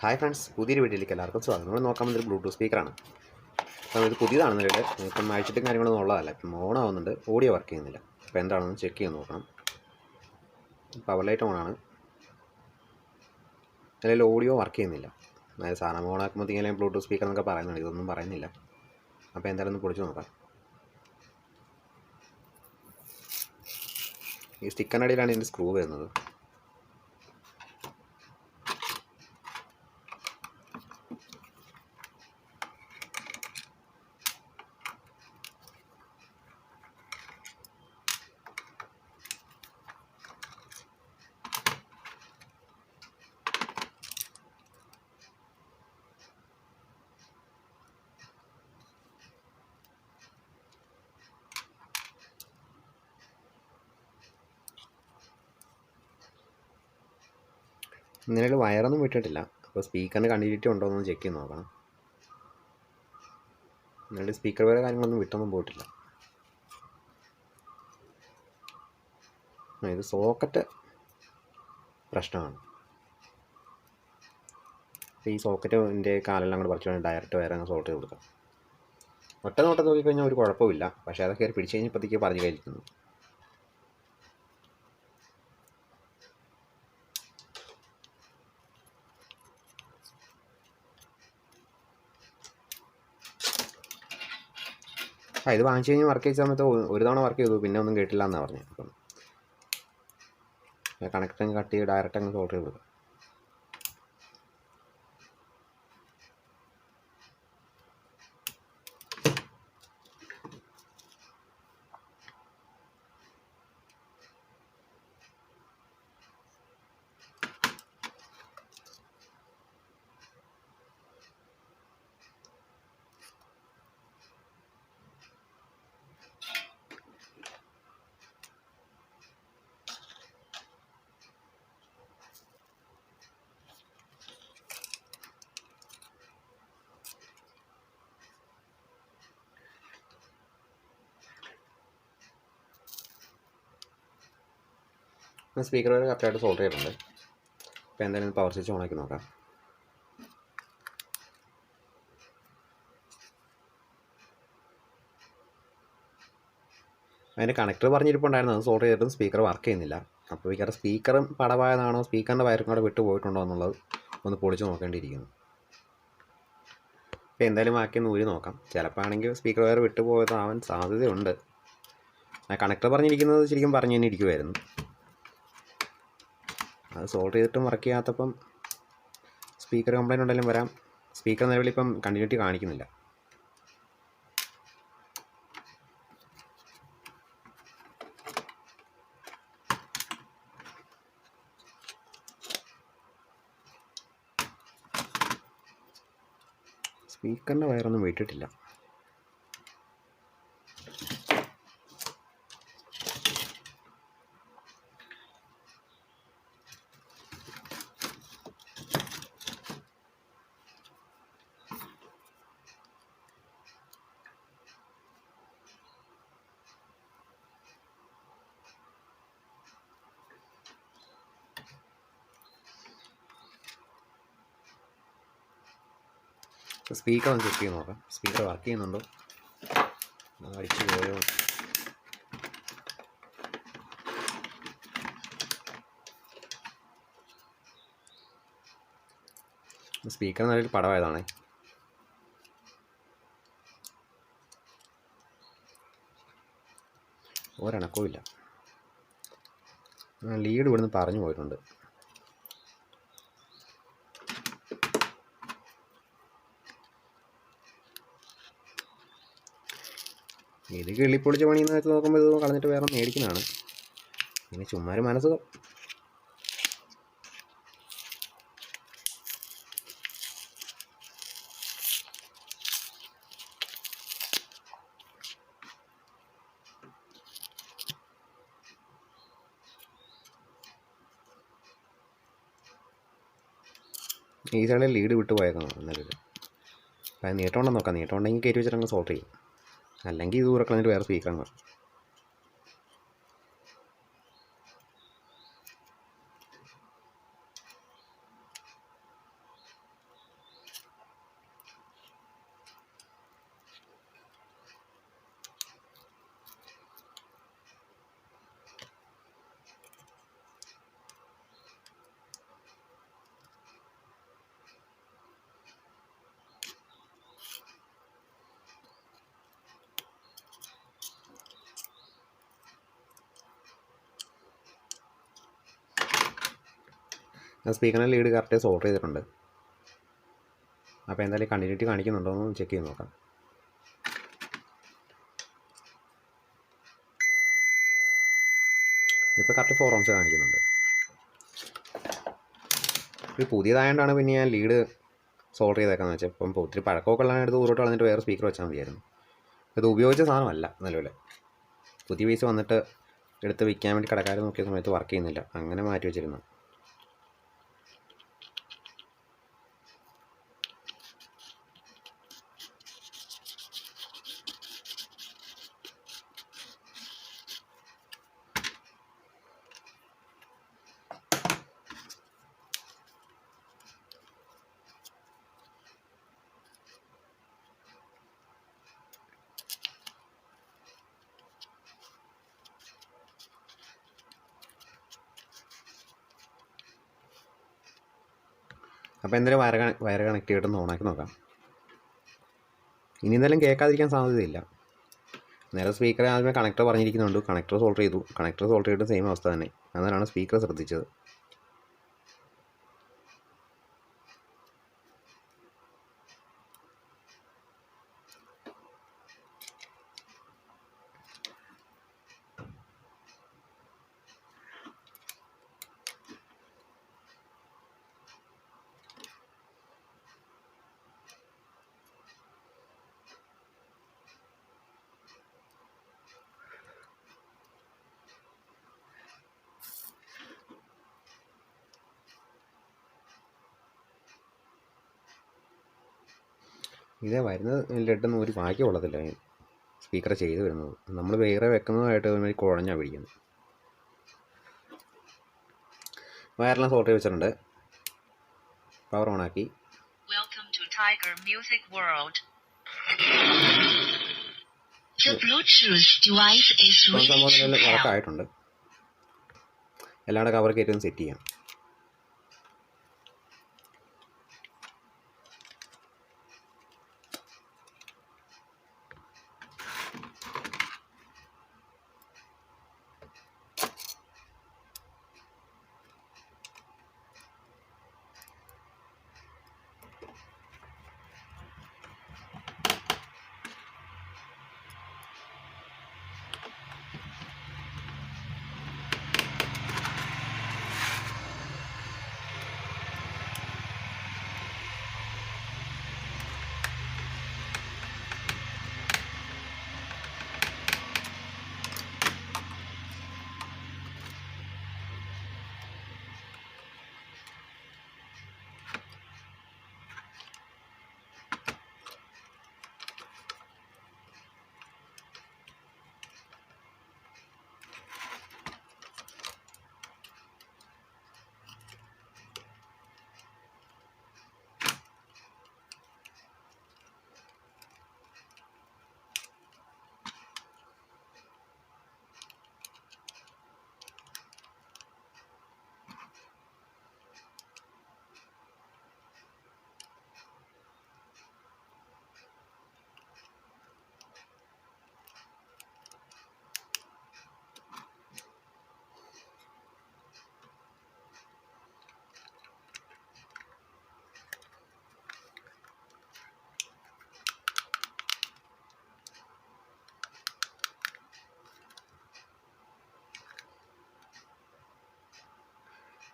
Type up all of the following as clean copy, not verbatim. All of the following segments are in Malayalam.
ഹായ് ഫ്രണ്ട്സ്, പുതിയൊരു വീഡിയോയിലേക്ക് എല്ലാവർക്കും സ്വാഗതം. നമ്മൾ നോക്കാൻ വന്നൊരു ബ്ലൂടൂത്ത് സ്പീക്കറാണ്. അപ്പോൾ ഇത് പുതിയതാണ് നിലവിൽ. ഇപ്പം അയച്ചിട്ടും കാര്യങ്ങളൊന്നും ഉള്ളതല്ല. ഇപ്പം ഓൺ ആവുന്നുണ്ട്, ഓഡിയോ വർക്ക് ചെയ്യുന്നില്ല. അപ്പോൾ എന്താണെന്ന് ചെക്ക് ചെയ്ത് നോക്കണം. പവർ ലൈറ്റ് ഓണാണ്, നിലവിൽ ഓഡിയോ വർക്ക് ചെയ്യുന്നില്ല. അതായത് സാധനം ഓൺ ആക്കുമ്പോഴത്തേക്കും ബ്ലൂടൂത്ത് സ്പീക്കർ എന്നൊക്കെ പറയുന്നുണ്ട്, ഇതൊന്നും പറയുന്നില്ല. അപ്പോൾ എന്തായാലും ഒന്ന് പൊളിച്ച് നോക്കാം. ഈ സ്റ്റിക്കറിനടിയിലാണ് ഇതിൻ്റെ സ്ക്രൂ വരുന്നത്. നിലവിൽ വയറൊന്നും വിട്ടിട്ടില്ല. അപ്പോൾ സ്പീക്കറിന് കണ്ടിന്യൂറ്റി ഉണ്ടോ എന്ന് ചെക്ക് ചെയ്ത് നോക്കണം. നിലവിൽ സ്പീക്കർ വരെ കാര്യങ്ങളൊന്നും വിട്ടൊന്നും പോയിട്ടില്ല. ഇത് സോക്കറ്റ് പ്രശ്നമാണ്. ഈ സോക്കറ്റിൻ്റെ കാലെല്ലാം കൂടെ പറിച്ചു വേണം ഡയറക്റ്റ് വയർ അങ്ങ് സോൾട്ട് ചെയ്ത് കൊടുക്കാം. ഒറ്റ നോട്ടം നോക്കിക്കഴിഞ്ഞാൽ ഒരു കുഴപ്പമില്ല, പക്ഷേ അതൊക്കെ പിടിച്ച് കഴിഞ്ഞപ്പോഴത്തേക്ക് പറഞ്ഞു കഴിക്കുന്നു. ഇത് വാങ്ങിച്ചു കഴിഞ്ഞാൽ വർക്ക് ചെയ്ത സമയത്ത് ഒരു തവണ വർക്ക് ചെയ്തു, പിന്നെ ഒന്നും കേട്ടില്ല എന്നാണ് പറഞ്ഞത്. അപ്പം കണക്ട് അങ്ങ് കട്ട് ചെയ്ത് ഡയറക്റ്റ് അങ്ങ് സോൾട്ട് ചെയ്ത് കൊടുക്കാം. സ്പീക്കർ വരെ കറക്റ്റായിട്ട് സോൾട്ട് ചെയ്തിട്ടുണ്ട്. അപ്പോൾ എന്തായാലും പവർ സ്വിച്ച് ഓണാക്കി നോക്കാം. അതിൻ്റെ കണക്ടർ പറഞ്ഞിരിപ്പുണ്ടായിരുന്നു, അത് സോൾട്ട് ചെയ്തിട്ടും സ്പീക്കർ വർക്ക് ചെയ്യുന്നില്ല. അപ്പോൾ മിക്കവാറും സ്പീക്കറും പടവായതാണോ സ്പീക്കറിൻ്റെ വയറും കൂടെ വിട്ടു പോയിട്ടുണ്ടോ എന്നുള്ളത് ഒന്ന് പൊളിച്ച് നോക്കേണ്ടിയിരിക്കുന്നു. അപ്പോൾ എന്തായാലും ബാക്കി ഊരി നോക്കാം. ചിലപ്പോൾ ആണെങ്കിൽ സ്പീക്കർ വയർ വിട്ടു പോയതാവാൻ സാധ്യതയുണ്ട്. കണക്ടർ പറഞ്ഞിരിക്കുന്നത് ശരിക്കും പറഞ്ഞു തന്നെ ഇരിക്കുമായിരുന്നു. അത് സോൾട്ട് ചെയ്തിട്ടും വർക്ക് ചെയ്യാത്തപ്പം സ്പീക്കർ കംപ്ലൈൻറ്റ് ഉണ്ടെങ്കിലും വരാം. സ്പീക്കർ നിലവിലിപ്പം കണ്ടിന്യൂറ്റി കാണിക്കുന്നില്ല. സ്പീക്കറിൻ്റെ വയറൊന്നും വിട്ടിട്ടില്ല. സ്പീക്കർ ഒന്ന് ചെക്ക് ചെയ്ത് നോക്കാം. സ്പീക്കർ വർക്ക് ചെയ്യുന്നുണ്ടോ, അടിച്ചു പോയോ. സ്പീക്കർ നല്ലൊരു പടമായതാണേ. ഒരണക്കവും ഇല്ല. ലീഡ് ഇവിടുന്ന് പറഞ്ഞു പോയിട്ടുണ്ട്. ഇത് കിള്ളിപ്പൊളിച്ച് പണിയെന്ന് വെച്ച് നോക്കുമ്പോൾ ഇത് കളഞ്ഞിട്ട് വേറെ മേടിക്കുന്നതാണ്. പിന്നെ ചുമ്മാര് മനസ്സ് ഈ സൈഡിൽ ലീഡ് വിട്ടു പോയേക്കണം. എന്നാലും അത് നീട്ടമുണ്ടെന്ന് നോക്കാം. നീട്ടമുണ്ടെങ്കിൽ കയറ്റി വെച്ചിട്ട് അങ്ങ് സോൾട്ട് ചെയ്യും. അല്ലെങ്കിൽ ഇത് ദൂരെ കളഞ്ഞിട്ട് വേറെ സ്പീക്കറാണ്. ഞാൻ സ്പീക്കറിൻ്റെ ലീഡ് കറക്റ്റ് സോൾഡർ ചെയ്തിട്ടുണ്ട്. അപ്പോൾ എന്തായാലും കണ്ടിന്യൂറ്റി കാണിക്കുന്നുണ്ടോ എന്ന് ചെക്ക് ചെയ്ത് നോക്കാം. ഇപ്പോൾ കറക്റ്റ് 4 ohms കാണിക്കുന്നുണ്ട്. ഇത് പുതിയതായതുകൊണ്ടാണ് പിന്നെ ഞാൻ ലീഡ് സോൾഡർ ചെയ്തേക്കാന്ന് വെച്ചാൽ. ഇപ്പം ഒത്തിരി പഴക്കമൊക്കെ ഉള്ളതിനെ എടുത്ത് ഊരോട്ട് കളഞ്ഞിട്ട് വേറെ സ്പീക്കർ വെച്ചാൽ മതിയായിരുന്നു. ഇത് ഉപയോഗിച്ച സാധനമല്ല നിലവിൽ. പുതിയ പീസ് വന്നിട്ട് എടുത്ത് വിൽക്കാൻ വേണ്ടി കടക്കാർ നോക്കിയ സമയത്ത് വർക്ക് ചെയ്യുന്നില്ല, അങ്ങനെ മാറ്റി വെച്ചിരുന്നു. അപ്പോൾ എന്തായാലും വയർ കണക്ട് ചെയ്തിട്ടൊന്ന് ഓണാക്കി നോക്കാം. ഇനി എന്തായാലും കേൾക്കാതിരിക്കാൻ സാധ്യതയില്ല. നേരെ സ്പീക്കർ ആദ്യമേ കണക്ടർ പറഞ്ഞിരിക്കുന്നുണ്ട്, കണക്ടർ സോൾഡർ ചെയ്തു. കണക്ടർ സോൾഡർ ചെയ്തിട്ട് സെയിം അവസ്ഥ തന്നെ. അതാണ് സ്പീക്കർ ശ്രദ്ധിച്ചത്. ഇതേ വരുന്നത് ലഡൊന്നും ഒരു ഭാഗ്യമുള്ളതില്ല സ്പീക്കർ ചെയ്ത് വരുന്നത്. നമ്മൾ വേറെ വെക്കുന്നതായിട്ട് ഒരു കുഴഞ്ഞാൽ പിടിക്കുന്നത്. വയറെല്ലാം സോൾട്ട് വെച്ചിട്ടുണ്ട്. പവർ ഓണാക്കി. സംഭവം വർക്കായിട്ടുണ്ട്. എല്ലാവരുടെ കവർ കയറ്റി ഒന്ന് സെറ്റ് ചെയ്യാം.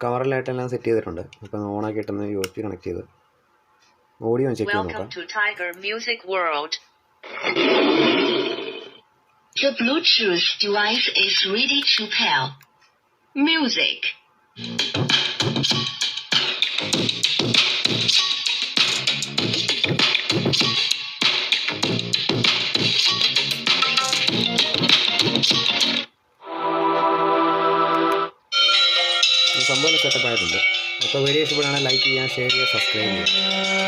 കവറിലായിട്ടെല്ലാം സെറ്റ് ചെയ്തിട്ടുണ്ട്. അപ്പോൾ ഓണാക്കിയിട്ടൊന്ന് USB കണക്ട് ചെയ്ത് ഓഡിയോ ചെക്ക് ചെയ്ത് നോക്കാം. The Bluetooth device is ready to pair. Music. സംഭവം സെറ്റപ്പ് ആയിട്ടുണ്ട്. അപ്പോൾ വീഡിയോ ഇഷ്ടപ്പെടുകയാണെങ്കിൽ ലൈക്ക് ചെയ്യുക, ഷെയർ ചെയ്യുക, സബ്സ്ക്രൈബ് ചെയ്യുക.